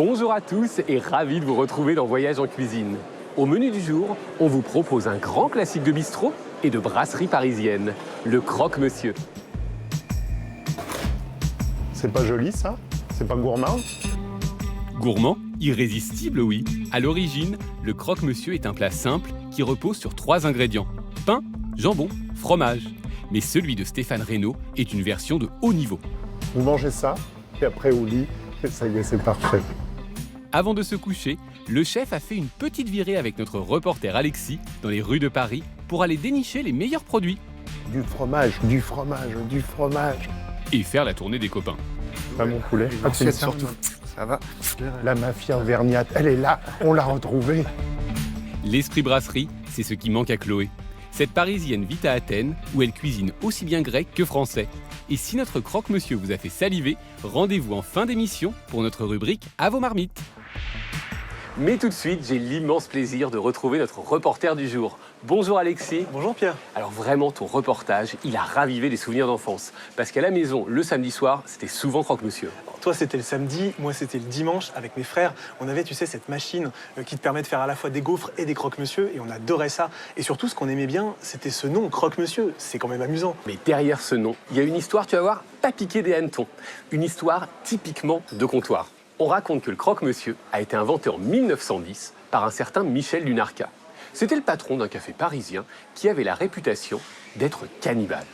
Bonjour à tous et ravi de vous retrouver dans Voyage en cuisine. Au menu du jour, on vous propose un grand classique de bistrot et de brasserie parisienne, le croque-monsieur. C'est pas joli ça? C'est pas gourmand? Gourmand, irrésistible oui. À l'origine, le croque-monsieur est un plat simple qui repose sur 3 ingrédients. Pain, jambon, fromage. Mais celui de Stéphane Reynaud est une version de haut niveau. Vous mangez ça, et après au lit, et ça y est, c'est parfait. Avant de se coucher, le chef a fait une petite virée avec notre reporter Alexis dans les rues de Paris pour aller dénicher les meilleurs produits Du fromage, du fromage, du fromage. et faire la tournée des copains. Pas mon poulet. Assiette surtout. Ça va? La mafia auvergnate, elle est là, on l'a retrouvée. L'esprit brasserie, c'est ce qui manque à Chloé. Cette Parisienne vit à Athènes où elle cuisine aussi bien grec que français. Et si notre croque-monsieur vous a fait saliver, rendez-vous en fin d'émission pour notre rubrique À vos marmites. Mais tout de suite, j'ai l'immense plaisir de retrouver notre reporter du jour. Bonjour Alexis. Bonjour Pierre. Alors vraiment, ton reportage, il a ravivé des souvenirs d'enfance. Parce qu'à la maison, le samedi soir, c'était souvent croque-monsieur. Toi, c'était le samedi, moi, c'était le dimanche. Avec mes frères, on avait, tu sais, cette machine qui te permet de faire à la fois des gaufres et des croque-monsieur. Et on adorait ça. Et surtout, ce qu'on aimait bien, c'était ce nom, croque-monsieur. C'est quand même amusant. Mais derrière ce nom, il y a une histoire, tu vas voir, pas piquée des hannetons. Une histoire typiquement de comptoir. On raconte que le croque-monsieur a été inventé en 1910 par un certain Michel Lunarca. C'était le patron d'un café parisien qui avait la réputation d'être cannibale.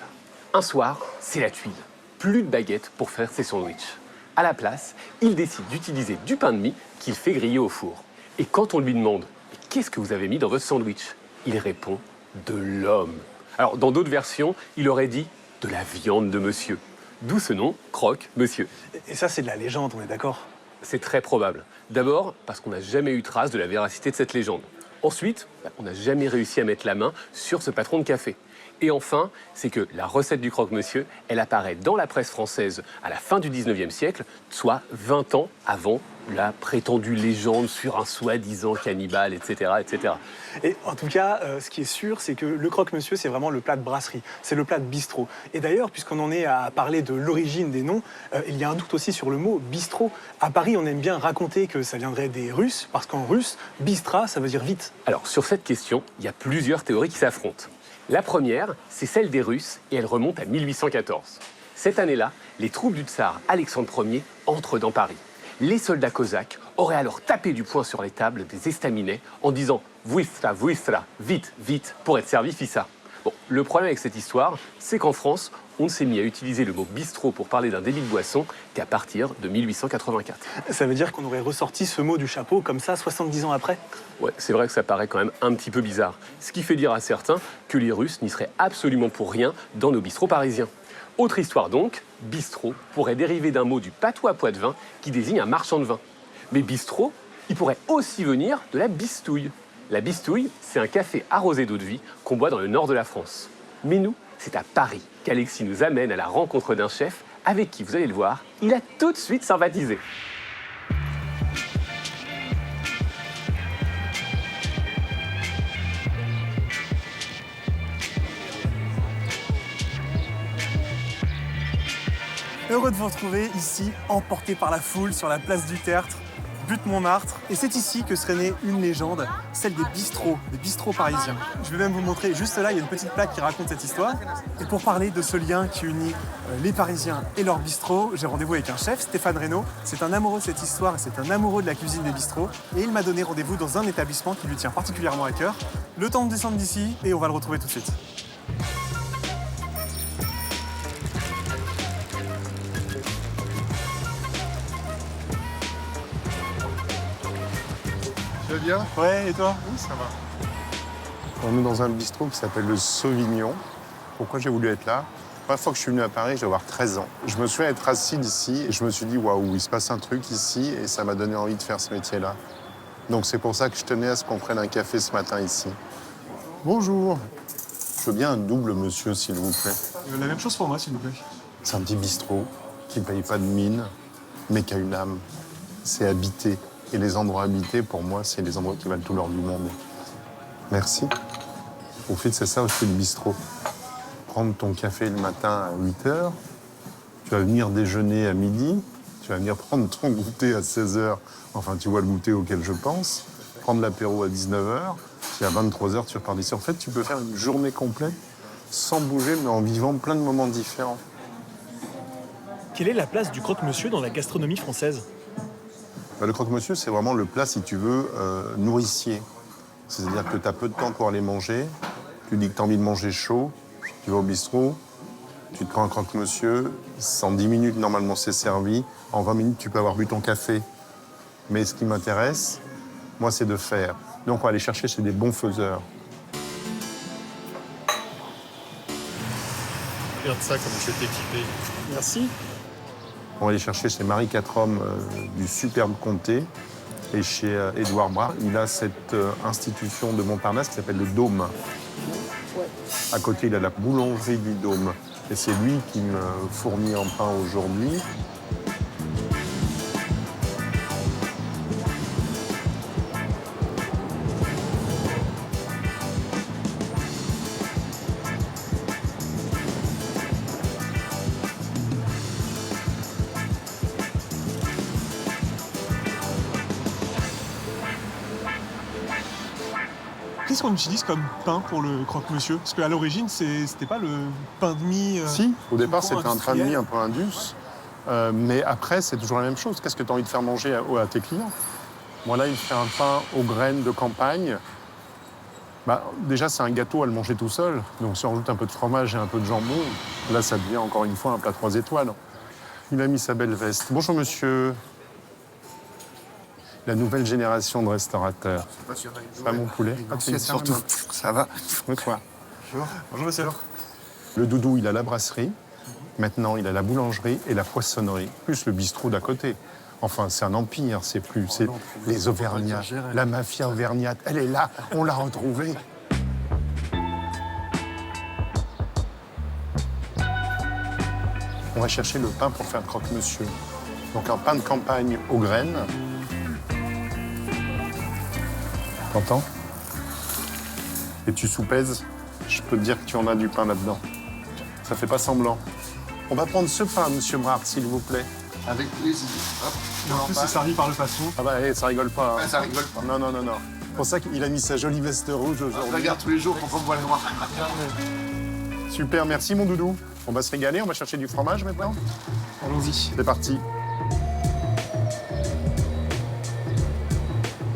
Un soir, c'est la tuile. Plus de baguettes pour faire ses sandwichs. À la place, il décide d'utiliser du pain de mie qu'il fait griller au four. Et quand on lui demande « Qu'est-ce que vous avez mis dans votre sandwich ?» il répond « De l'homme ». Alors, dans d'autres versions, il aurait dit « De la viande de monsieur ». D'où ce nom, croque-monsieur. Et ça, c'est de la légende, on est d'accord? C'est très probable. D'abord, parce qu'on n'a jamais eu trace de la véracité de cette légende. Ensuite, on n'a jamais réussi à mettre la main sur ce patron de café. Et enfin, c'est que la recette du croque-monsieur, elle apparaît dans la presse française à la fin du 19e siècle, soit 20 ans avant la prétendue légende sur un soi-disant cannibale, etc., etc. Et en tout cas, ce qui est sûr, c'est que le croque-monsieur, c'est vraiment le plat de brasserie. C'est le plat de bistrot. Et d'ailleurs, puisqu'on en est à parler de l'origine des noms, il y a un doute aussi sur le mot bistrot. À Paris, on aime bien raconter que ça viendrait des Russes, parce qu'en russe, bistra, ça veut dire vite. Alors, sur cette question, il y a plusieurs théories qui s'affrontent. La première, c'est celle des Russes, et elle remonte à 1814. Cette année-là, les troupes du tsar Alexandre Ier entrent dans Paris. Les soldats cosaques auraient alors tapé du poing sur les tables des estaminets en disant « Vuistra, vuistra, vite, vite, pour être servi, fissa ». Bon, le problème avec cette histoire, c'est qu'en France, on s'est mis à utiliser le mot bistrot pour parler d'un débit de boisson qu'à partir de 1884. Ça veut dire qu'on aurait ressorti ce mot du chapeau comme ça 70 ans après? Ouais, c'est vrai que ça paraît quand même un petit peu bizarre. Ce qui fait dire à certains que les Russes n'y seraient absolument pour rien dans nos bistrots parisiens. Autre histoire donc, bistrot pourrait dériver d'un mot du patois poitevin qui désigne un marchand de vin. Mais bistrot, il pourrait aussi venir de la bistouille. La bistouille, c'est un café arrosé d'eau de vie qu'on boit dans le nord de la France. Mais nous, c'est à Paris qu'Alexis nous amène à la rencontre d'un chef avec qui, vous allez le voir, il a tout de suite sympathisé. Heureux de vous retrouver ici, emporté par la foule sur la place du Tertre, butte Montmartre. Et c'est ici que serait née une légende, celle des bistrots parisiens. Je vais même vous montrer, juste là, il y a une petite plaque qui raconte cette histoire. Et pour parler de ce lien qui unit les Parisiens et leurs bistrots, j'ai rendez-vous avec un chef, Stéphane Reynaud. C'est un amoureux de cette histoire et c'est un amoureux de la cuisine des bistrots. Et il m'a donné rendez-vous dans un établissement qui lui tient particulièrement à cœur. Le temps de descendre d'ici et on va le retrouver tout de suite. Tu vas bien? Ouais, et toi? Oui, ça va. On est dans un bistrot qui s'appelle le Sauvignon. Pourquoi j'ai voulu être là? La première fois que je suis venu à Paris, je dois avoir 13 ans. Je me souviens être assis ici et je me suis dit, waouh, il se passe un truc ici et ça m'a donné envie de faire ce métier-là. Donc c'est pour ça que je tenais à ce qu'on prenne un café ce matin ici. Bonjour. Je veux bien un double monsieur, s'il vous plaît. La même chose pour moi, s'il vous plaît. C'est un petit bistrot qui ne paye pas de mine, mais qui a une âme. C'est habité. Et les endroits habités, pour moi, c'est les endroits qui valent tout l'or du monde. Merci. Au fait, c'est ça aussi le bistrot. Prendre ton café le matin à 8 h, tu vas venir déjeuner à midi, Tu vas venir prendre ton goûter à 16h. Enfin, tu vois le goûter auquel je pense. Prendre l'apéro à 19h. Puis à 23h, tu repars d'ici. En fait, tu peux faire une journée complète sans bouger, mais en vivant plein de moments différents. Quelle est la place du croque-monsieur dans la gastronomie française? Le croque-monsieur, c'est vraiment le plat, si tu veux, nourricier. C'est-à-dire que tu as peu de temps pour aller manger. Tu dis que tu as envie de manger chaud. Tu vas au bistrot. Tu te prends un croque-monsieur. En 10 minutes, normalement, c'est servi. En 20 minutes, tu peux avoir bu ton café. Mais ce qui m'intéresse, moi, c'est de faire. Donc, on va aller chercher chez des bons faiseurs. Regarde ça, comme je suis équipé. Merci. On va aller chercher chez Marie Quatrom du superbe comté. Et chez Édouard Bras, il a cette institution de Montparnasse qui s'appelle le Dôme. À côté, il a la boulangerie du Dôme. Et c'est lui qui me fournit en pain aujourd'hui. Qu'est-ce qu'on utilise comme pain pour le croque-monsieur? Parce qu'à l'origine, c'était pas le pain de mie. Si, au départ, courant c'était un pain de mie industriel. un peu indus. Mais après, c'est toujours la même chose. Qu'est-ce que tu as envie de faire manger à tes clients? Moi, là, il me fait un pain aux graines de campagne. Déjà, c'est un gâteau à le manger tout seul. Donc, si on rajoute un peu de fromage et un peu de jambon, là, ça devient encore une fois un plat 3 étoiles. Il a mis sa belle veste. Bonjour, monsieur. La nouvelle génération de restaurateurs. Pas mon poulet. Surtout, ça va. Bonsoir. Bonjour monsieur. Le doudou, il a la brasserie. Maintenant, il a la boulangerie et la poissonnerie, plus le bistrot d'à côté. Enfin, c'est un empire, c'est les Auvergnats, la mafia auvergnate. Elle est là, on l'a retrouvée. On va chercher le pain pour faire le croque-monsieur. Donc un pain de campagne aux graines. T'entends? Et tu soupèses, je peux te dire que tu en as du pain là-dedans. Ça fait pas semblant. On va prendre ce pain, monsieur Brard, s'il vous plaît. Avec plaisir. Hop. En plus, c'est servi par le patron. Ah bah, ça rigole pas. Ah, ça rigole pas. Non, non, non, non. C'est pour ça qu'il a mis sa jolie veste rouge Je aujourd'hui. regarde tous les jours pour qu'on me voit le noir. Super, merci mon doudou. On va se régaler, on va chercher du fromage maintenant. Allons-y. C'est parti.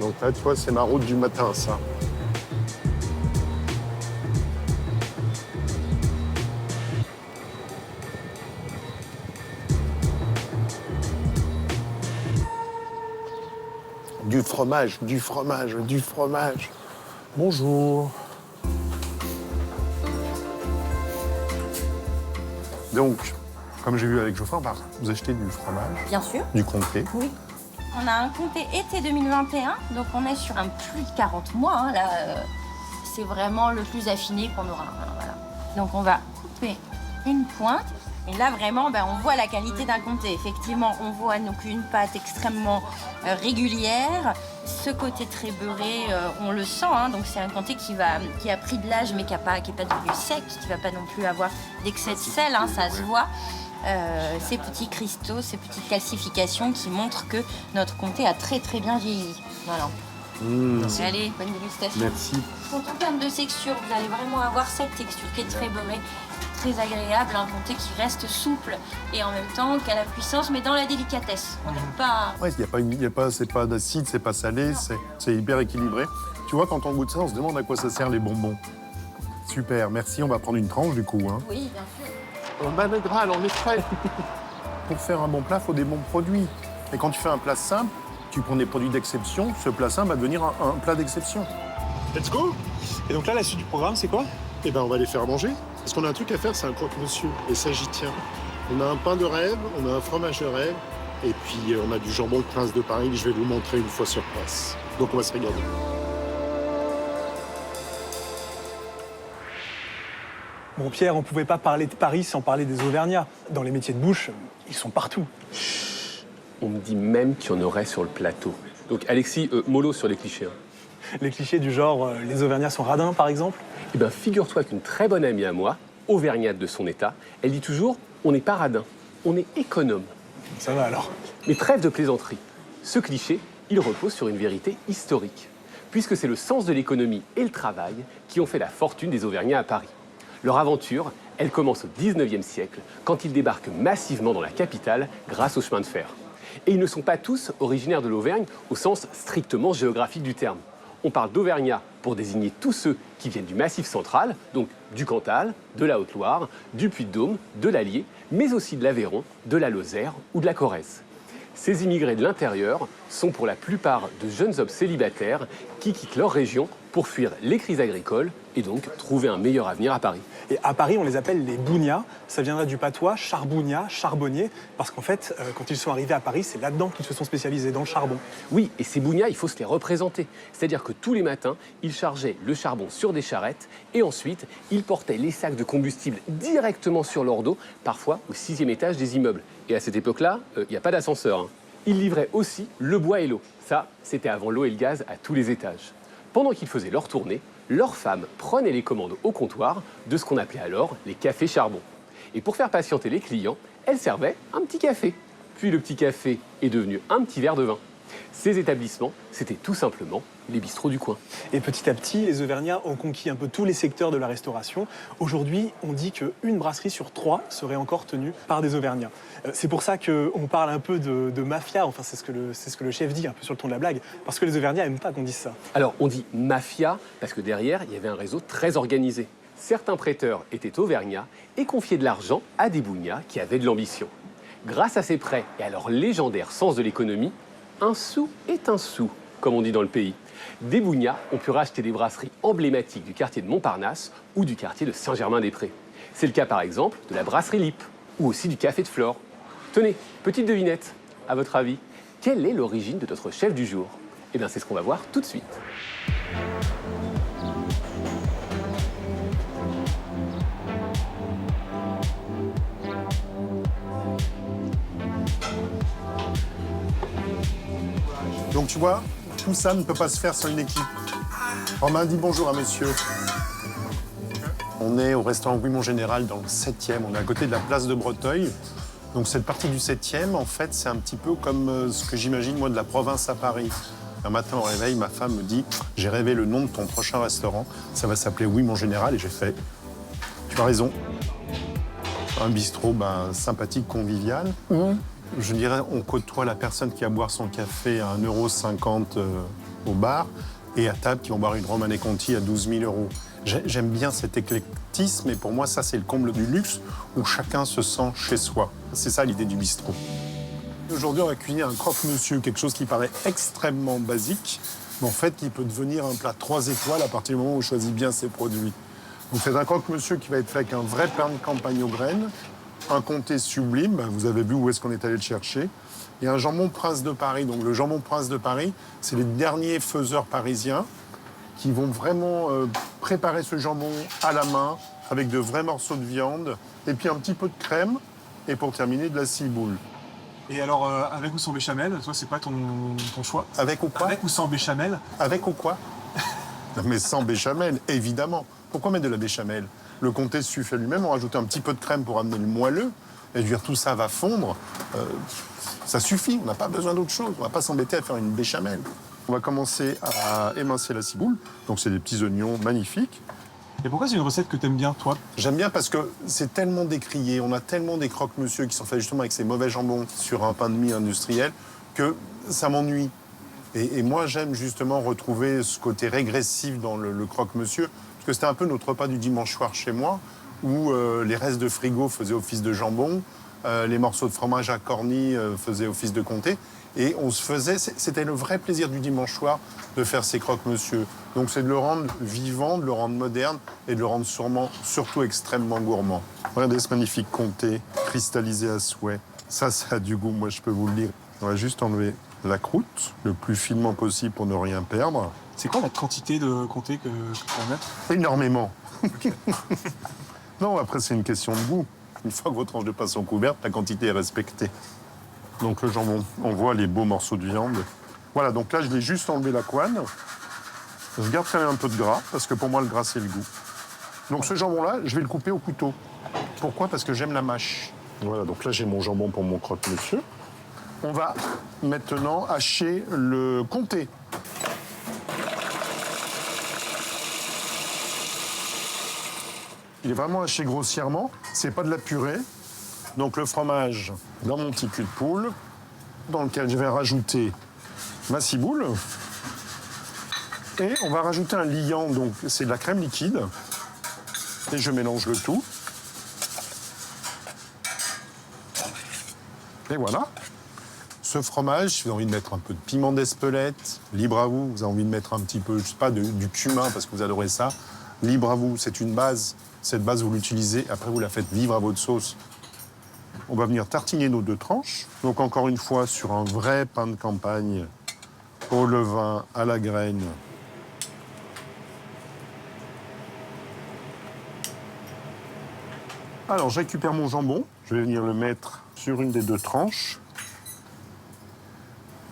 Donc là, tu vois, c'est ma route du matin, ça. Du fromage, du fromage, du fromage. Bonjour. Donc, comme j'ai vu avec Geoffroy, vous achetez du fromage, Bien sûr, du comté. oui. On a un comté été 2021, donc on est sur un plus de 40 mois. Hein, là, c'est vraiment le plus affiné qu'on aura. Hein, voilà. Donc on va couper une pointe. Et là, vraiment, on voit la qualité d'un comté. Effectivement, on voit donc une pâte extrêmement régulière. Ce côté très beurré, on le sent. Hein, donc c'est un comté qui a pris de l'âge, mais qui n'est pas devenu sec, qui ne va pas non plus avoir d'excès de sel. Hein, ça se voit. Ces petits cristaux, ces petites calcifications qui montrent que notre comté a très très bien vieilli. Voilà. Allez, bonne dégustation. Merci. En termes de texture, vous allez vraiment avoir cette texture qui est très beurrée, très agréable, un comté qui reste souple et en même temps qui a la puissance, mais dans la délicatesse. On n'est pas... Ouais, c'est pas d'acide, c'est pas salé, c'est hyper équilibré. Tu vois, quand on goûte ça, on se demande à quoi ça sert les bonbons. Super, merci. On va prendre une tranche du coup. Hein. Oui, bien sûr. Managral, en effet. Pour faire un bon plat, il faut des bons produits. Et quand tu fais un plat simple, tu prends des produits d'exception, ce plat simple va devenir un plat d'exception. Let's go. Et donc là, la suite du programme, c'est quoi? Eh ben, on va les faire manger. Parce qu'on a un truc à faire, c'est un croque-monsieur. Et ça, j'y tiens. On a un pain de rêve, on a un fromage de rêve, et puis on a du jambon de Prince de Paris. Je vais vous montrer une fois sur place. Donc on va se régaler. Bon, Pierre, on pouvait pas parler de Paris sans parler des Auvergnats. Dans les métiers de bouche, ils sont partout. On me dit même qu'il y en aurait sur le plateau. Donc Alexis, mollo sur les clichés. Hein. Les clichés du genre les Auvergnats sont radins, par exemple. Eh bien, figure-toi qu'une très bonne amie à moi, auvergnate de son état, elle dit toujours on n'est pas radin, on est économe. Ça va alors. Mais trêve de plaisanterie. Ce cliché, il repose sur une vérité historique, puisque c'est le sens de l'économie et le travail qui ont fait la fortune des Auvergnats à Paris. Leur aventure, elle commence au 19e siècle, quand ils débarquent massivement dans la capitale grâce au chemin de fer. Et ils ne sont pas tous originaires de l'Auvergne au sens strictement géographique du terme. On parle d'Auvergnat pour désigner tous ceux qui viennent du Massif central, donc du Cantal, de la Haute-Loire, du Puy-de-Dôme, de l'Allier, mais aussi de l'Aveyron, de la Lozère ou de la Corrèze. Ces immigrés de l'intérieur sont pour la plupart de jeunes hommes célibataires qui quittent leur région pour fuir les crises agricoles et donc trouver un meilleur avenir à Paris. Et à Paris, on les appelle les bougnats. Ça viendra du patois charbougnat, charbonnier, parce qu'en fait, quand ils sont arrivés à Paris, c'est là-dedans qu'ils se sont spécialisés, dans le charbon. Oui, et ces bougnats, il faut se les représenter. C'est-à-dire que tous les matins, ils chargeaient le charbon sur des charrettes et ensuite, ils portaient les sacs de combustible directement sur leur dos, parfois au 6e étage des immeubles. Et à cette époque-là, il n'y a pas d'ascenseur, hein. Ils livraient aussi le bois et l'eau. Ça, c'était avant l'eau et le gaz à tous les étages. Pendant qu'ils faisaient leur tournée, leurs femmes prenaient les commandes au comptoir de ce qu'on appelait alors les cafés charbon. Et pour faire patienter les clients, elles servaient un petit café. Puis le petit café est devenu un petit verre de vin. Ces établissements, c'était tout simplement les bistrots du coin. Et petit à petit, les Auvergnats ont conquis un peu tous les secteurs de la restauration. Aujourd'hui, on dit qu'une brasserie sur 3 serait encore tenue par des Auvergnats. C'est pour ça qu'on parle un peu de mafia, enfin c'est ce que le chef dit, un peu sur le ton de la blague, parce que les Auvergnats n'aiment pas qu'on dise ça. Alors on dit mafia parce que derrière, il y avait un réseau très organisé. Certains prêteurs étaient auvergnats et confiaient de l'argent à des bougnats qui avaient de l'ambition. Grâce à ces prêts et à leur légendaire sens de l'économie, un sou est un sou, comme on dit dans le pays. Des bougnats ont pu racheter des brasseries emblématiques du quartier de Montparnasse ou du quartier de Saint-Germain-des-Prés. C'est le cas par exemple de la brasserie Lippe ou aussi du café de Flore. Tenez, petite devinette, à votre avis, quelle est l'origine de notre chef du jour? Eh bien, c'est ce qu'on va voir tout de suite. Donc tu vois, tout ça ne peut pas se faire sans une équipe. Romain, dis bonjour à monsieur. On est au restaurant Guimont Général dans le 7e, on est à côté de la place de Breteuil. Donc cette partie du 7e, en fait, c'est un petit peu comme ce que j'imagine moi de la province à Paris. Un matin au réveil, ma femme me dit « J'ai rêvé le nom de ton prochain restaurant, ça va s'appeler Guimont Général » et j'ai fait « Tu as raison ». Un bistrot sympathique, convivial. Je dirais, on côtoie la personne qui va boire son café à 1,50 € au bar et à table qui vont boire une Romanée Conti à 12 000 €. J'aime bien cet éclectisme et pour moi, ça, c'est le comble du luxe où chacun se sent chez soi. C'est ça l'idée du bistrot. Aujourd'hui, on va cuisiner un croque-monsieur, quelque chose qui paraît extrêmement basique, mais en fait, qui peut devenir un plat 3 étoiles à partir du moment où on choisit bien ses produits. Vous faites un croque-monsieur qui va être fait avec un vrai pain de campagne aux graines, un comté sublime, vous avez vu où est-ce qu'on est allé le chercher, et un jambon Prince de Paris. Donc le jambon Prince de Paris, c'est les derniers faiseurs parisiens qui vont vraiment préparer ce jambon à la main, avec de vrais morceaux de viande, et puis un petit peu de crème, et pour terminer, de la ciboule. Et alors, avec ou sans béchamel, toi, c'est pas ton choix? Avec ou quoi? Avec ou sans béchamel? Avec ou quoi? Mais sans béchamel, évidemment. Pourquoi mettre de la béchamel? Le comté suffit lui-même, on rajoute un petit peu de crème pour amener le moelleux, et dire tout ça va fondre. Ça suffit, on n'a pas besoin d'autre chose. On ne va pas s'embêter à faire une béchamel. On va commencer à émincer la ciboule. Donc c'est des petits oignons magnifiques. Et pourquoi c'est une recette que t'aimes bien, toi? J'aime bien parce que c'est tellement décrié, on a tellement des croque-monsieur qui sont faits justement avec ces mauvais jambons sur un pain de mie industriel que ça m'ennuie. Et moi, j'aime justement retrouver ce côté régressif dans le croque-monsieur, parce que c'était un peu notre repas du dimanche soir chez moi, où les restes de frigo faisaient office de jambon, les morceaux de fromage à corny faisaient office de comté, et on se faisait, c'était le vrai plaisir du dimanche soir de faire ces croque-monsieur. Donc c'est de le rendre vivant, de le rendre moderne, et de le rendre surtout extrêmement gourmand. Regardez ce magnifique comté, cristallisé à souhait. Ça a du goût, moi je peux vous le dire. On va juste enlever la croûte, le plus finement possible pour ne rien perdre. C'est quoi la quantité de comté que tu vas mettre? Énormément. Non, après, c'est une question de goût. Une fois que vos tranches de pain sont couvertes, la quantité est respectée. Donc, le jambon, on voit les beaux morceaux de viande. Voilà, donc là, je vais juste enlever la couenne. Je garde quand même un peu de gras, parce que pour moi, le gras, c'est le goût. Donc, ce jambon-là, je vais le couper au couteau. Pourquoi? Parce que j'aime la mâche. Voilà, donc là, j'ai mon jambon pour mon croque-monsieur. On va maintenant hacher le comté. Il est vraiment haché grossièrement. C'est pas de la purée. Donc le fromage dans mon petit cul de poule, dans lequel je vais rajouter ma ciboule. Et on va rajouter un liant, donc c'est de la crème liquide. Et je mélange le tout. Et voilà. Ce fromage, si vous avez envie de mettre un peu de piment d'Espelette, libre à vous. Vous avez envie de mettre un petit peu, je sais pas, du cumin parce que vous adorez ça. Libre à vous, c'est une base. Cette base, vous l'utilisez, après vous la faites vivre à votre sauce. On va venir tartiner nos 2 tranches. Donc encore une fois, sur un vrai pain de campagne, au levain, à la graine. Alors, je récupère mon jambon. Je vais venir le mettre sur une des 2 tranches.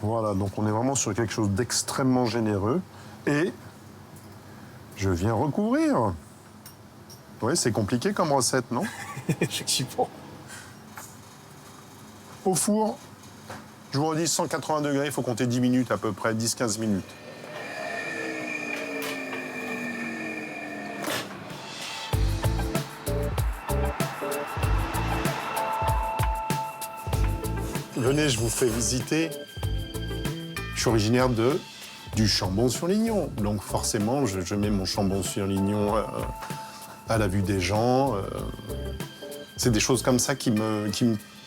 Voilà, donc on est vraiment sur quelque chose d'extrêmement généreux. Et je viens recouvrir. Oui, c'est compliqué comme recette, non? Effectivement. Au four, je vous redis 180 degrés, il faut compter 10 minutes à peu près, 10-15 minutes. Venez, je vous fais visiter. Je suis originaire du Chambon-sur-Lignon. Donc forcément, je mets mon Chambon-sur-Lignon à la vue des gens. C'est des choses comme ça qui me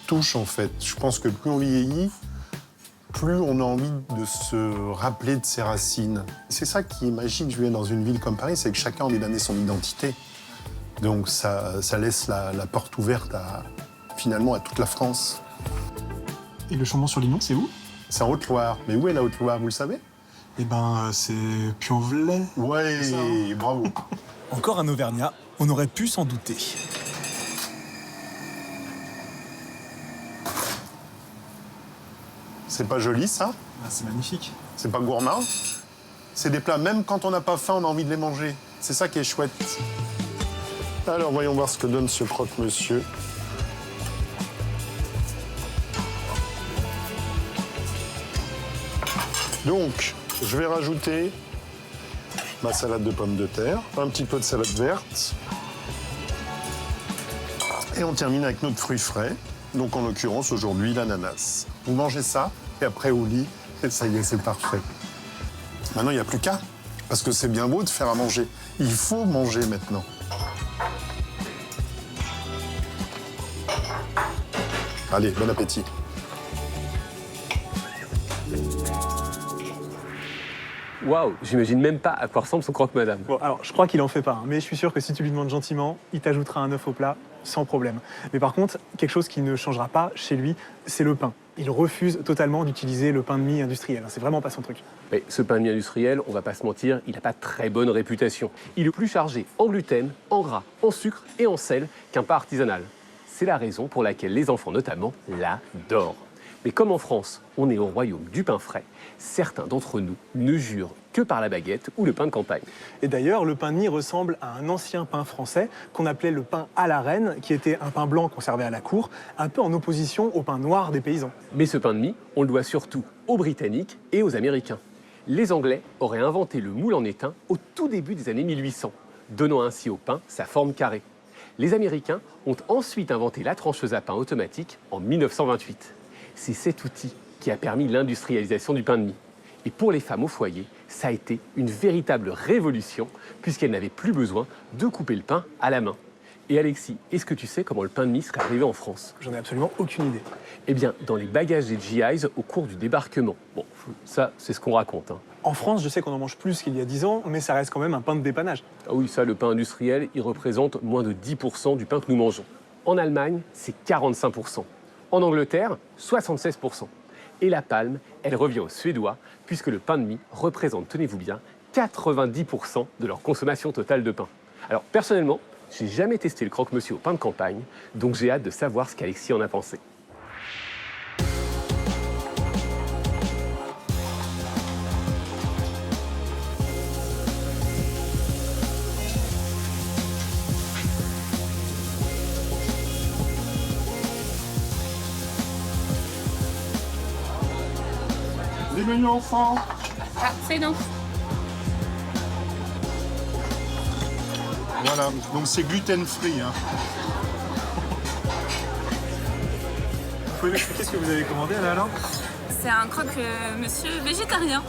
touchent, en fait. Je pense que plus on vieillit, plus on a envie de se rappeler de ses racines. C'est ça qui est magique, je viens dans une ville comme Paris, c'est que chacun a envie d'amener son identité. Donc ça laisse la porte ouverte finalement à toute la France. Et le Chambon-sur-Lignon, c'est où? C'est en Haute-Loire. Mais où est la Haute-Loire, vous le savez? Eh ben, c'est Puy-en-Velay. Ouais, bravo. Encore un Auvergnat, on aurait pu s'en douter. C'est pas joli, ça? Ah, c'est magnifique. C'est pas gourmand? C'est des plats, même quand on n'a pas faim, on a envie de les manger. C'est ça qui est chouette. Alors, voyons voir ce que donne ce croque-monsieur. Donc, je vais rajouter ma salade de pommes de terre, un petit peu de salade verte. Et on termine avec notre fruit frais. Donc, en l'occurrence, aujourd'hui, l'ananas. Vous mangez ça, et après, au lit, et ça y est, c'est parfait. Maintenant, il n'y a plus qu'à. Parce que c'est bien beau de faire à manger. Il faut manger maintenant. Allez, bon appétit. Waouh, j'imagine même pas à quoi ressemble son croque-madame. Bon, alors, je crois qu'il en fait pas, hein, mais je suis sûr que si tu lui demandes gentiment, il t'ajoutera un œuf au plat, sans problème. Mais par contre, quelque chose qui ne changera pas chez lui, c'est le pain. Il refuse totalement d'utiliser le pain de mie industriel. C'est vraiment pas son truc. Mais ce pain de mie industriel, on va pas se mentir, il n'a pas très bonne réputation. Il est plus chargé en gluten, en gras, en sucre et en sel qu'un pain artisanal. C'est la raison pour laquelle les enfants notamment l'adorent. Mais comme en France, on est au royaume du pain frais, certains d'entre nous ne jurent que par la baguette ou le pain de campagne. Et d'ailleurs, le pain de mie ressemble à un ancien pain français qu'on appelait le pain à la reine, qui était un pain blanc qu'on servait à la cour, un peu en opposition au pain noir des paysans. Mais ce pain de mie, on le doit surtout aux Britanniques et aux Américains. Les Anglais auraient inventé le moule en étain au tout début des années 1800, donnant ainsi au pain sa forme carrée. Les Américains ont ensuite inventé la trancheuse à pain automatique en 1928. C'est cet outil qui a permis l'industrialisation du pain de mie. Et pour les femmes au foyer, ça a été une véritable révolution puisqu'elles n'avaient plus besoin de couper le pain à la main. Et Alexis, est-ce que tu sais comment le pain de mie serait arrivé en France? J'en ai absolument aucune idée. Eh bien, dans les bagages des GIs au cours du débarquement. Bon, ça, c'est ce qu'on raconte, hein. En France, je sais qu'on en mange plus qu'il y a 10 ans, mais ça reste quand même un pain de dépannage. Ah oui, ça, le pain industriel, il représente moins de 10% du pain que nous mangeons. En Allemagne, c'est 45%. En Angleterre, 76%. Et la palme, elle revient aux Suédois, puisque le pain de mie représente, tenez-vous bien, 90% de leur consommation totale de pain. Alors, personnellement, j'ai jamais testé le croque-monsieur au pain de campagne, donc j'ai hâte de savoir ce qu'Alexis en a pensé. Les menus enfants. Ah, c'est donc. Voilà, donc c'est gluten-free. Hein. Vous pouvez m'expliquer ce que vous avez commandé là alors? C'est un croque-monsieur végétarien.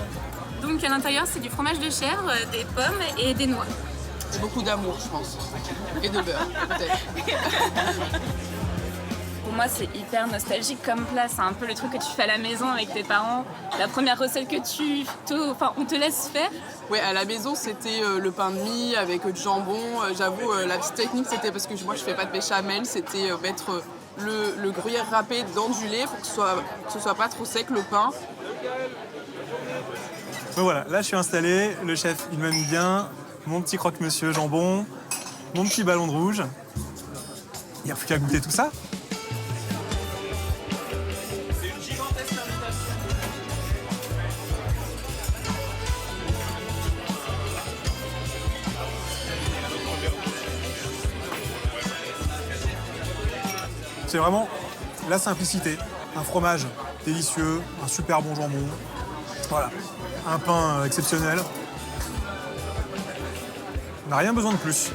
Donc à l'intérieur, c'est du fromage de chèvre, des pommes et des noix. C'est beaucoup d'amour, je pense. Et de beurre, peut-être. Pour moi, c'est hyper nostalgique comme plat. C'est un peu le truc que tu fais à la maison avec tes parents. La première recette que on te laisse faire. Ouais, à la maison, c'était le pain de mie avec du jambon. J'avoue, la petite technique, c'était parce que moi, je fais pas de béchamel, c'était mettre le gruyère râpé dans du lait pour que ce soit pas trop sec, le pain. Donc voilà, là je suis installé, le chef il m'a mis bien mon petit croque-monsieur jambon, mon petit ballon de rouge. Il n'y a plus qu'à goûter tout ça. C'est vraiment la simplicité. Un fromage délicieux, un super bon jambon. Voilà, un pain exceptionnel. On n'a rien besoin de plus.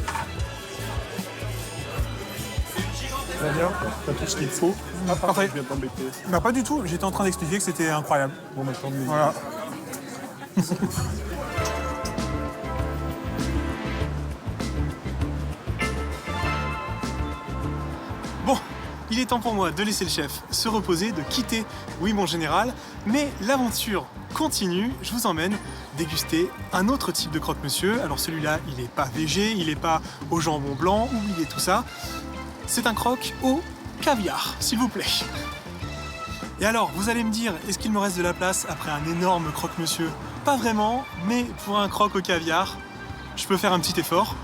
Très bien, t'as tout ce qu'il te faut. Ah, parfait. Je viens t'embêter. Bah, pas du tout, j'étais en train d'expliquer que c'était incroyable. Bon, maintenant, Voilà. Bon, il est temps pour moi de laisser le chef se reposer, de quitter Oui Mon Général, mais l'aventure continue. Je vous emmène déguster un autre type de croque-monsieur. Alors celui-là, il n'est pas végé, il n'est pas au jambon blanc, oubliez tout ça. C'est un croque au caviar, s'il vous plaît. Et alors, vous allez me dire, est-ce qu'il me reste de la place après un énorme croque-monsieur? Pas vraiment, mais pour un croque au caviar, je peux faire un petit effort.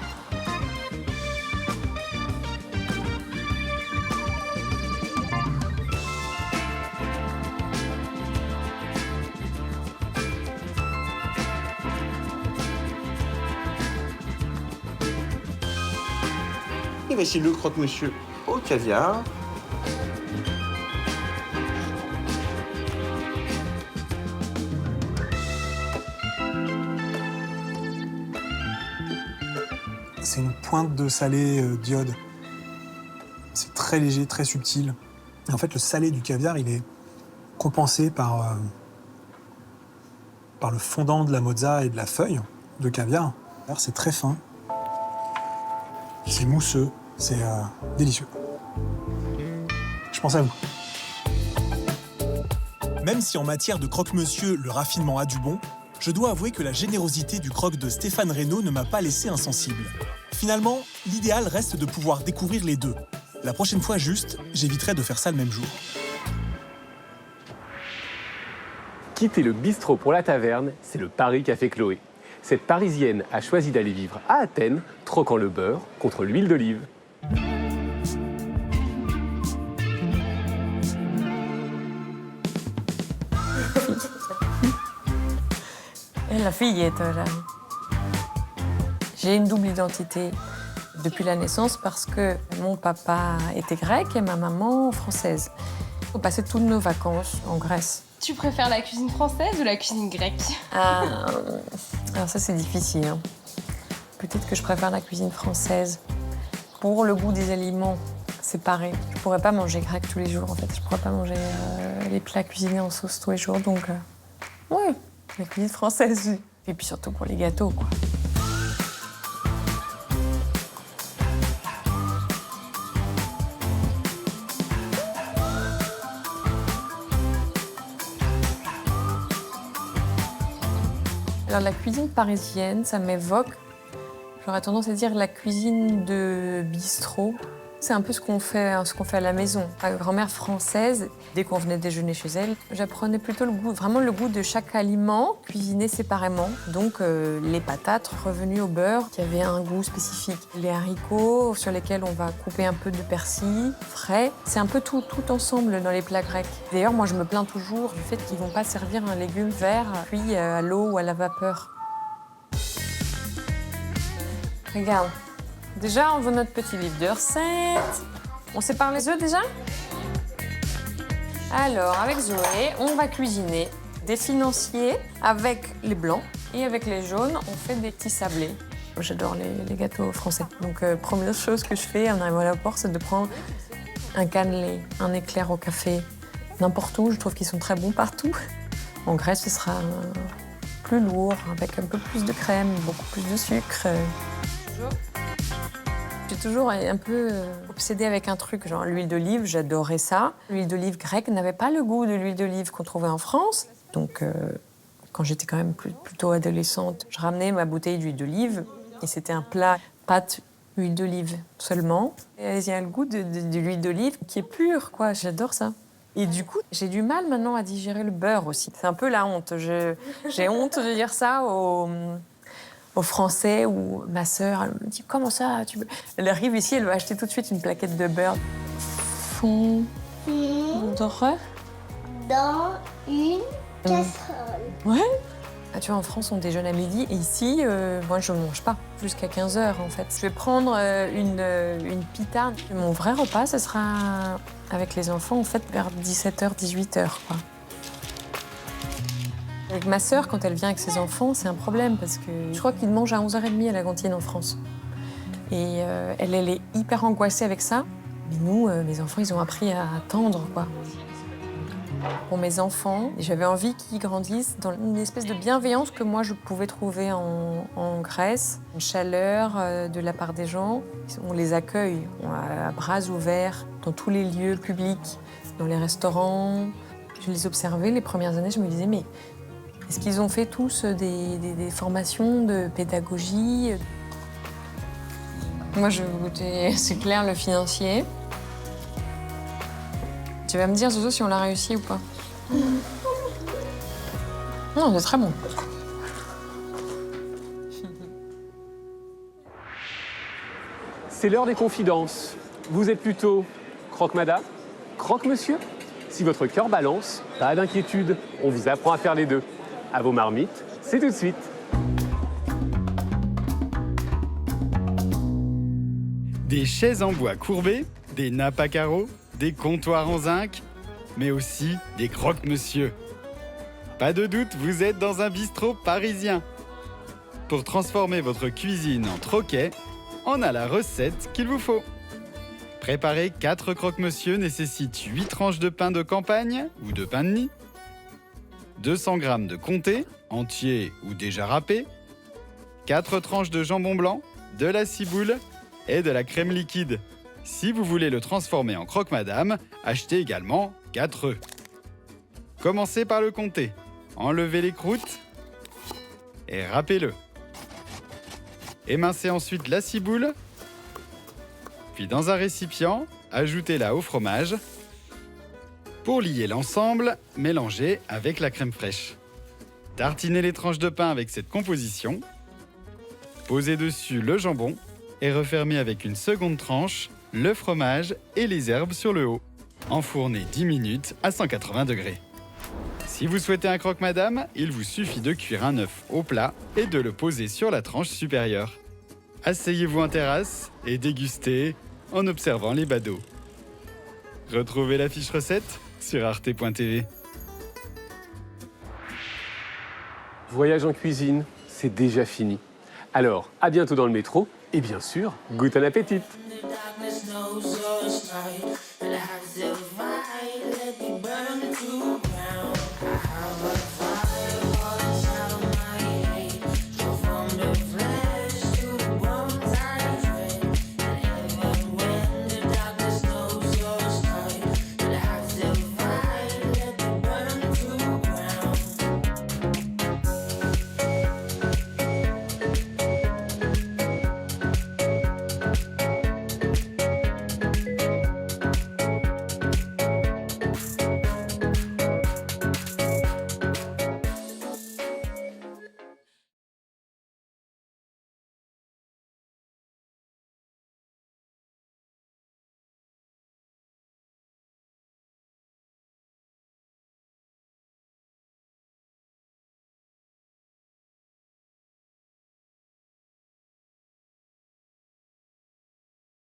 Et voici le croque-monsieur au caviar. C'est une pointe de salé d'iode. C'est très léger, très subtil. Et en fait, le salé du caviar, il est compensé par le fondant de la mozza et de la feuille de caviar. Alors, c'est très fin. C'est mousseux. C'est délicieux. Je pense à vous. Même si en matière de croque-monsieur, le raffinement a du bon, je dois avouer que la générosité du croque de Stéphane Reynaud ne m'a pas laissé insensible. Finalement, l'idéal reste de pouvoir découvrir les deux. La prochaine fois juste, j'éviterai de faire ça le même jour. Quitter le bistrot pour la taverne, c'est le pari qu'a fait Chloé. Cette Parisienne a choisi d'aller vivre à Athènes, troquant le beurre contre l'huile d'olive. Et la fillette, là. J'ai une double identité depuis la naissance parce que mon papa était grec et ma maman française. On passait toutes nos vacances en Grèce. Tu préfères la cuisine française ou la cuisine grecque? Alors ça, c'est difficile. Hein. Peut-être que je préfère la cuisine française. Pour le goût des aliments, c'est pareil. Je pourrais pas manger grec tous les jours, en fait. Je pourrais pas manger les plats cuisinés en sauce tous les jours, donc... ouais, la cuisine française. Et puis surtout pour les gâteaux, quoi. Alors la cuisine parisienne, ça m'évoque, j'aurais tendance à dire la cuisine de bistrot. C'est un peu ce qu'on fait à la maison. Ma grand-mère française, dès qu'on venait déjeuner chez elle, j'apprenais plutôt vraiment le goût de chaque aliment, cuisiné séparément. Donc les patates revenues au beurre, qui avaient un goût spécifique. Les haricots, sur lesquels on va couper un peu de persil frais. C'est un peu tout ensemble dans les plats grecs. D'ailleurs, moi, je me plains toujours du fait qu'ils ne vont pas servir un légume vert cuit à l'eau ou à la vapeur. Regarde. Déjà, on veut notre petit livre de recettes. On sépare les œufs déjà? Alors, avec Zoé, on va cuisiner Des financiers avec les blancs et avec les jaunes, on fait des petits sablés. J'adore les gâteaux français. Donc, première chose que je fais en arrivant à l'aéroport, c'est de prendre un cannelé, un éclair au café, n'importe où. Je trouve qu'ils sont très bons partout. En Grèce, ce sera plus lourd, avec un peu plus de crème, beaucoup plus de sucre. Je suis toujours un peu obsédée avec un truc, genre l'huile d'olive, j'adorais ça. L'huile d'olive grecque n'avait pas le goût de l'huile d'olive qu'on trouvait en France. Donc, quand j'étais quand même plutôt adolescente, je ramenais ma bouteille d'huile d'olive et c'était un plat pâte huile d'olive seulement. Et il y a le goût de l'huile d'olive qui est pure, quoi. J'adore ça. Et du coup, j'ai du mal maintenant à digérer le beurre aussi. C'est un peu la honte. J'ai honte de dire ça aux Français où ma sœur, elle me dit « Comment ça tu veux... ?» Elle arrive ici, elle va acheter tout de suite une plaquette de beurre. Fondre dans une casserole. Ouais. Ah, tu vois, en France, on déjeune à midi et ici, moi, je ne mange pas jusqu'à 15h, en fait. Je vais prendre une pita. Mon vrai repas, ce sera avec les enfants, en fait, vers 17h, 18h, quoi. Avec ma sœur, quand elle vient avec ses enfants, c'est un problème parce que je crois qu'ils mangent à 11h30 à la cantine en France. Et elle est hyper angoissée avec ça. Mais nous, mes enfants, ils ont appris à attendre, quoi. Pour mes enfants, j'avais envie qu'ils grandissent dans une espèce de bienveillance que moi, je pouvais trouver en Grèce. Une chaleur de la part des gens. On les accueille à bras ouverts dans tous les lieux publics, dans les restaurants. Je les observais les premières années, je me disais, mais est-ce qu'ils ont fait tous des formations de pédagogie? Moi, je vais goûter, c'est clair, le financier. Tu vas me dire, Zozo, si on l'a réussi ou pas? Non, c'est très bon. C'est l'heure des confidences. Vous êtes plutôt croque-madame, croque-monsieur? Si votre cœur balance, pas d'inquiétude, on vous apprend à faire les deux. À vos marmites, c'est tout de suite. Des chaises en bois courbées, des nappes à carreaux, des comptoirs en zinc, mais aussi des croque-monsieur. Pas de doute, vous êtes dans un bistrot parisien. Pour transformer votre cuisine en troquet, on a la recette qu'il vous faut. Préparer 4 croque-monsieur nécessite 8 tranches de pain de campagne ou de pain de mie, 200 g de comté, entier ou déjà râpé, 4 tranches de jambon blanc, de la ciboule et de la crème liquide. Si vous voulez le transformer en croque-madame, achetez également 4 œufs. Commencez par le comté. Enlevez les croûtes et râpez-le. Émincez ensuite la ciboule. Puis dans un récipient, ajoutez-la au fromage. Pour lier l'ensemble, mélangez avec la crème fraîche. Tartinez les tranches de pain avec cette composition. Posez dessus le jambon et refermez avec une seconde tranche le fromage et les herbes sur le haut. Enfournez 10 minutes à 180 degrés. Si vous souhaitez un croque-madame, il vous suffit de cuire un œuf au plat et de le poser sur la tranche supérieure. Asseyez-vous en terrasse et dégustez en observant les badauds. Retrouvez la fiche recette sur arte.tv. Voyage en cuisine, c'est déjà fini. Alors, à bientôt dans le métro et bien sûr, good appétit! Darkness knows us tight, and I have to